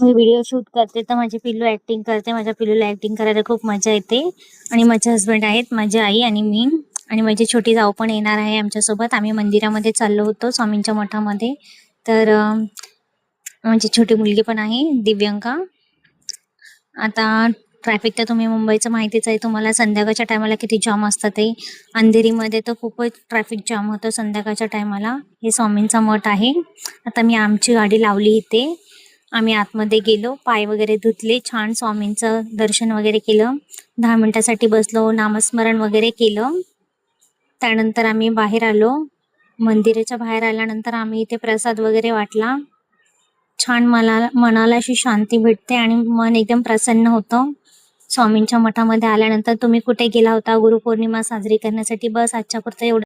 मी video shoot करते तर माझी पिल्लू ऍक्टिंग करते. माझ्या पिल्लूला ऍक्टिंग करायला खूप मजा येते. आणि माझे हस्बंड आहेत, माझी आई आणि मी, आणि माझी छोटी जाऊ पण येणार आहे आमच्यासोबत. आम्ही मंदिरामध्ये चाललो होतो, स्वामींच्या मठामध्ये. तर माझी छोटी मुलगी पण आहे, दिव्यांका. आता ट्रॅफिक तर तुम्ही मुंबईचं माहितीच आहे तुम्हाला, संध्याकाळच्या टायमाला किती जाम असतं ते. अंधेरीमध्ये तर खूपच ट्रॅफिक जाम होतं संध्याकाळच्या टायमाला. हे स्वामींचा मठ आहे. आता मी आमची गाडी लावली इथे. आम्ही आतमध्ये गेलो, पाय वगैरे धुतले, छान स्वामींचं दर्शन वगैरे केलं, 10 मिनिटासाठी बसलो, नामस्मरण वगैरे केलं. त्यानंतर आम्ही बाहेर आलो. मंदिराच्या बाहेर आल्यानंतर आम्ही इथे प्रसाद वगैरे वाटला. छान मनाला अशी शांती भेटते आणि मन एकदम प्रसन्न होतं स्वामींच्या मठामध्ये आल्यानंतर. तुम्ही कुठे गेला होता गुरुपौर्णिमा साजरी करण्यासाठी? बस आजच्या पुरतं एवढं.